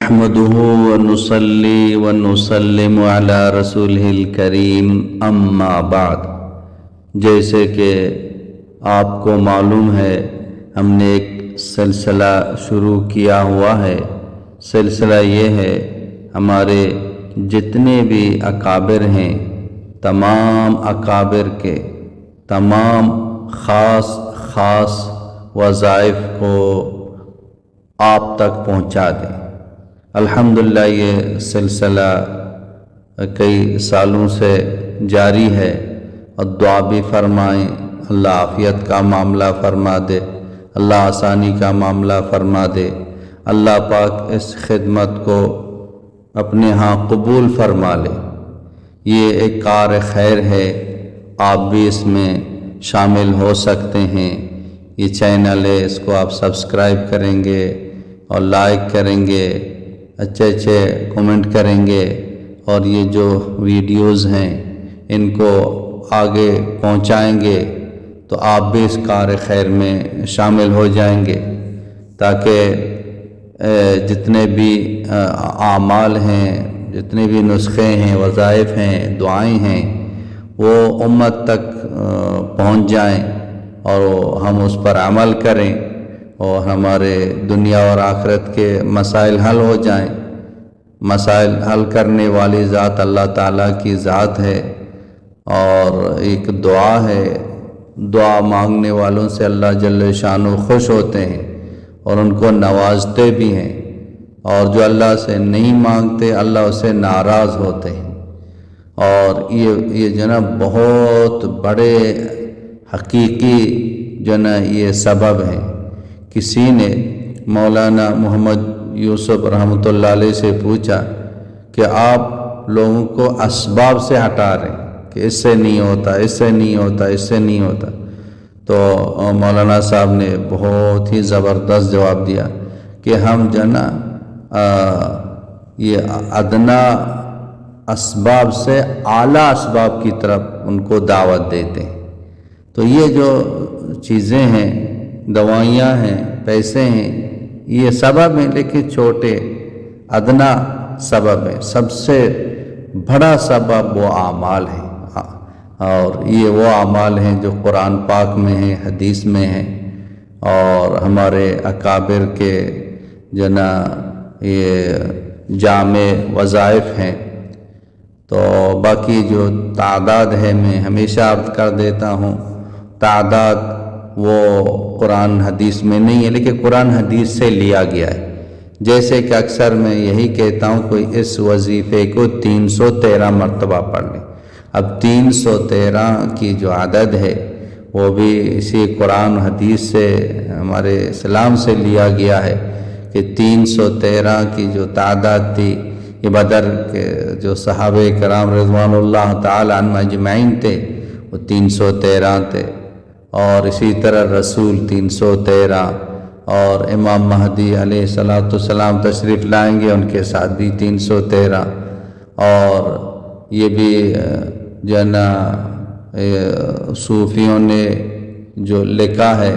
نحمده ونصلي ونسلم على رسوله الکریم اما بعد۔ جیسے کہ آپ کو معلوم ہے ہم نے ایک سلسلہ شروع کیا ہوا ہے۔ سلسلہ یہ ہے ہمارے جتنے بھی اکابر ہیں، تمام اکابر کے تمام خاص وظائف کو آپ تک پہنچا دیں۔ الحمدللہ یہ سلسلہ کئی سالوں سے جاری ہے، اور دعا بھی فرمائیں اللہ عافیت کا معاملہ فرما دے، اللہ آسانی کا معاملہ فرما دے، اللہ پاک اس خدمت کو اپنے ہاں قبول فرما لے۔ یہ ایک کار خیر ہے، آپ بھی اس میں شامل ہو سکتے ہیں۔ یہ چینل ہے، اس کو آپ سبسکرائب کریں گے اور لائک کریں گے، اچھے کومنٹ کریں گے، اور یہ جو ویڈیوز ہیں ان کو آگے پہنچائیں گے تو آپ بھی اس کار خیر میں شامل ہو جائیں گے، تاکہ جتنے بھی اعمال ہیں، جتنے بھی نسخے ہیں، وظائف ہیں، دعائیں ہیں، وہ امت تک پہنچ جائیں اور ہم اس پر عمل کریں، اور ہمارے دنیا اور آخرت کے مسائل حل ہو جائیں۔ مسائل حل کرنے والی ذات اللہ تعالیٰ کی ذات ہے، اور ایک دعا ہے، دعا مانگنے والوں سے اللہ جل شانہ خوش ہوتے ہیں اور ان کو نوازتے بھی ہیں، اور جو اللہ سے نہیں مانگتے اللہ اسے ناراض ہوتے ہیں۔ اور یہ جو نا بہت بڑے حقیقی جو نا یہ سبب ہیں۔ کسی نے مولانا محمد یوسف رحمۃ اللہ علیہ سے پوچھا کہ آپ لوگوں کو اسباب سے ہٹا رہے ہیں کہ اس سے نہیں ہوتا، اس سے نہیں ہوتا، اس سے نہیں ہوتا، تو مولانا صاحب نے بہت ہی زبردست جواب دیا کہ ہم جو نا یہ ادنا اسباب سے اعلیٰ اسباب کی طرف ان کو دعوت دیتے ہیں۔ تو یہ جو چیزیں ہیں، دوائیاں ہیں، پیسے ہیں، یہ سبب ہیں، لیکن چھوٹے ادنا سبب ہیں۔ سب سے بڑا سبب وہ اعمال ہیں، اور یہ وہ اعمال ہیں جو قرآن پاک میں ہیں، حدیث میں ہیں، اور ہمارے اکابر کے جو نا یہ جامع وظائف ہیں۔ تو باقی جو تعداد ہے میں ہمیشہ عرض کر دیتا ہوں، تعداد وہ قرآن حدیث میں نہیں ہے، لیکن قرآن حدیث سے لیا گیا ہے۔ جیسے کہ اکثر میں یہی کہتا ہوں کوئی اس وظیفے کو 313 مرتبہ پڑھ لیں۔ اب 313 کی جو عدد ہے وہ بھی اسی قرآن حدیث سے، ہمارے اسلام سے لیا گیا ہے، کہ 313 کی جو تعداد تھی، یہ بدر کے جو صحابہ کرام رضوان اللہ تعالی عنہم اجمعین تھے وہ 313 تھے، اور اسی طرح رسول 313، اور امام مہدی علیہ السلام تشریف لائیں گے، ان کے ساتھ بھی 313، اور یہ بھی جو نا صوفیوں نے جو لکھا ہے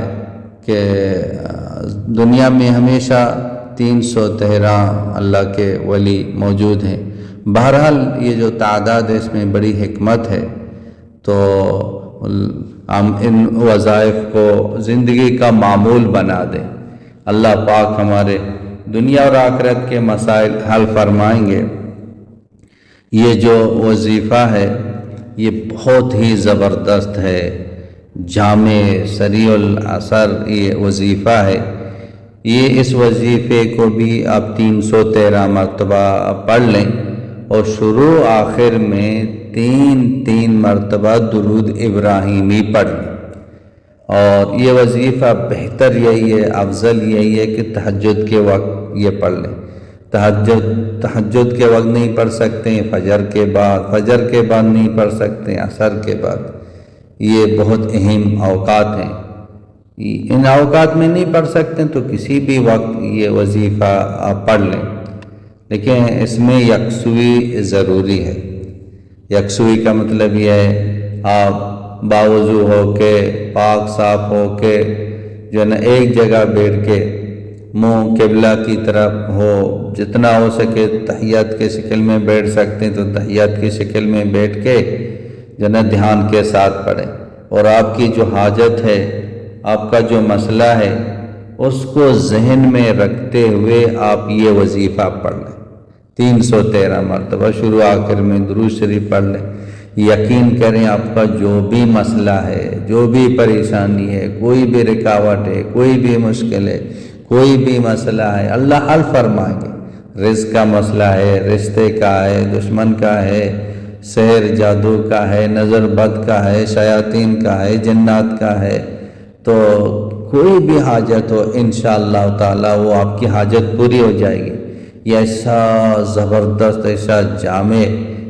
کہ دنیا میں ہمیشہ 313 اللہ کے ولی موجود ہیں۔ بہرحال یہ جو تعداد ہے اس میں بڑی حکمت ہے، تو ہم ان وظائف کو زندگی کا معمول بنا دیں۔ اللہ پاک ہمارے دنیا اور آخرت کے مسائل حل فرمائیں گے۔ یہ جو وظیفہ ہے یہ بہت ہی زبردست ہے، جامع سریع الاثر یہ وظیفہ ہے۔ یہ اس وظیفے کو بھی آپ 313 مرتبہ پڑھ لیں، اور شروع آخر میں 3 مرتبہ درود ابراہیمی پڑھ لیں۔ اور یہ وظیفہ بہتر یہی ہے، افضل یہی ہے کہ تہجد کے وقت یہ پڑھ لیں۔ تہجد کے وقت نہیں پڑھ سکتے، فجر کے بعد نہیں پڑھ سکتے، عصر کے بعد، یہ بہت اہم اوقات ہیں۔ ان اوقات میں نہیں پڑھ سکتے تو کسی بھی وقت یہ وظیفہ آپ پڑھ لیں، لیکن اس میں یکسوئی ضروری ہے۔ یکسوئی کا مطلب یہ ہے آپ باوضو ہو کے، پاک صاف ہو کے جو ہے نا ایک جگہ بیٹھ کے منہ قبلہ کی طرف ہو، جتنا ہو سکے تحیات کی شکل میں بیٹھ سکتے ہیں تو تحیات کی شکل میں بیٹھ کے جنت دھیان کے ساتھ پڑھیں، اور آپ کی جو حاجت ہے، آپ کا جو مسئلہ ہے، اس کو ذہن میں رکھتے ہوئے آپ یہ وظیفہ پڑھ لیں 313 مرتبہ، شروع آخر میں درود شریف پڑھ لیں۔ یقین کریں آپ کا جو بھی مسئلہ ہے، جو بھی پریشانی ہے، کوئی بھی رکاوٹ ہے، کوئی بھی مشکل ہے، کوئی بھی مسئلہ ہے، اللہ حل فرمائیں گے۔ رزق کا مسئلہ ہے، رشتے کا ہے، دشمن کا ہے، سحر جادو کا ہے، نظر بد کا ہے، شیاطین کا ہے، جنات کا ہے، تو کوئی بھی حاجت ہو انشاءاللہ تعالی وہ آپ کی حاجت پوری ہو جائے گی۔ یہ ایسا زبردست، ایسا جامع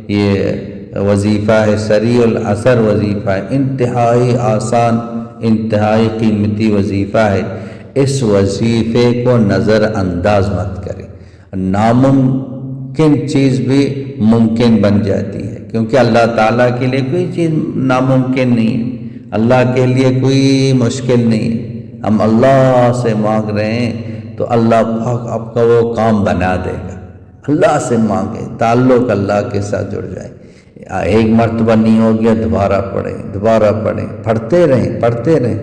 یہ وظیفہ ہے، سریع الاثر وظیفہ ہے، انتہائی آسان، انتہائی قیمتی وظیفہ ہے۔ اس وظیفے کو نظر انداز مت کریں، ناممکن چیز بھی ممکن بن جاتی ہے، کیونکہ اللہ تعالیٰ کے لیے کوئی چیز ناممکن نہیں ہے، اللہ کے لیے کوئی مشکل نہیں ہے۔ ہم اللہ سے مانگ رہے ہیں تو اللہ پاک آپ کا وہ کام بنا دے گا۔ اللہ سے مانگیں، تعلق اللہ کے ساتھ جڑ جائے۔ ایک مرتبہ نہیں ہو گیا، دوبارہ پڑھیں، دوبارہ پڑھیں، پڑھتے رہیں، پڑھتے رہیں،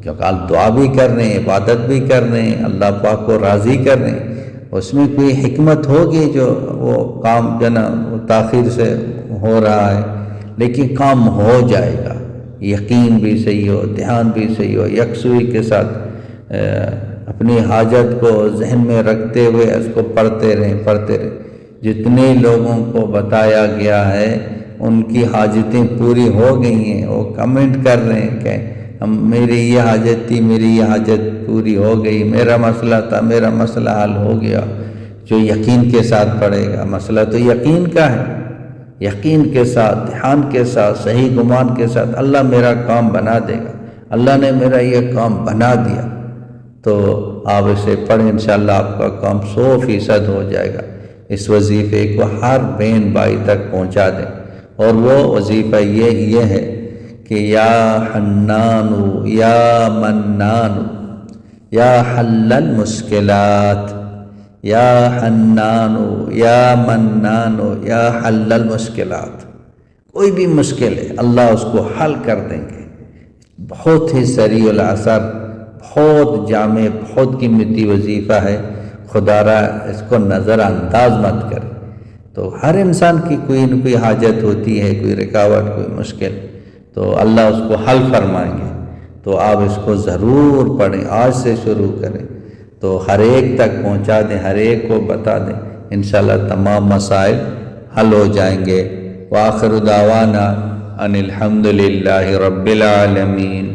کیونکہ آپ دعا بھی کر رہے ہیں، عبادت بھی کر رہے ہیں، اللہ پاک کو راضی کر رہے ہیں، اس میں کوئی حکمت ہوگی جو وہ کام جو نا وہ تاخیر سے ہو رہا ہے، لیکن کام ہو جائے گا۔ یقین بھی صحیح ہو، دھیان بھی صحیح ہو، یکسوئی کے ساتھ اپنی حاجت کو ذہن میں رکھتے ہوئے اس کو پڑھتے رہیں، پڑھتے رہیں۔ جتنے لوگوں کو بتایا گیا ہے ان کی حاجتیں پوری ہو گئی ہیں، وہ کمنٹ کر رہے ہیں کہ میری یہ حاجت تھی، میری یہ حاجت پوری ہو گئی، میرا مسئلہ تھا، میرا مسئلہ حل ہو گیا۔ جو یقین کے ساتھ پڑھے گا، مسئلہ تو یقین کا ہے، یقین کے ساتھ، دھیان کے ساتھ، صحیح گمان کے ساتھ اللہ میرا کام بنا دے گا، اللہ نے میرا یہ کام بنا دیا، تو آپ اسے پڑھیں، انشاءاللہ آپ کا کام 100% ہو جائے گا۔ اس وظیفے کو ہر بہن بھائی تک پہنچا دیں، اور وہ وظیفہ یہ ہے کہ یا حنان یا منان یا حل المشکلات، یا حنان یا منان یا حل المشکلات، کوئی بھی مشکل ہے اللہ اس کو حل کر دیں گے۔ بہت ہی سریع الاثر، بہت جامع، بہت قیمتی وظیفہ ہے، خدا را اس کو نظر انداز مت کرے۔ تو ہر انسان کی کوئی نہ کوئی حاجت ہوتی ہے، کوئی رکاوٹ، کوئی مشکل، تو اللہ اس کو حل فرمائیں گے۔ تو آپ اس کو ضرور پڑھیں، آج سے شروع کریں، تو ہر ایک تک پہنچا دیں، ہر ایک کو بتا دیں، انشاءاللہ تمام مسائل حل ہو جائیں گے۔ وآخر دعوانا ان الحمد للہ رب العالمین۔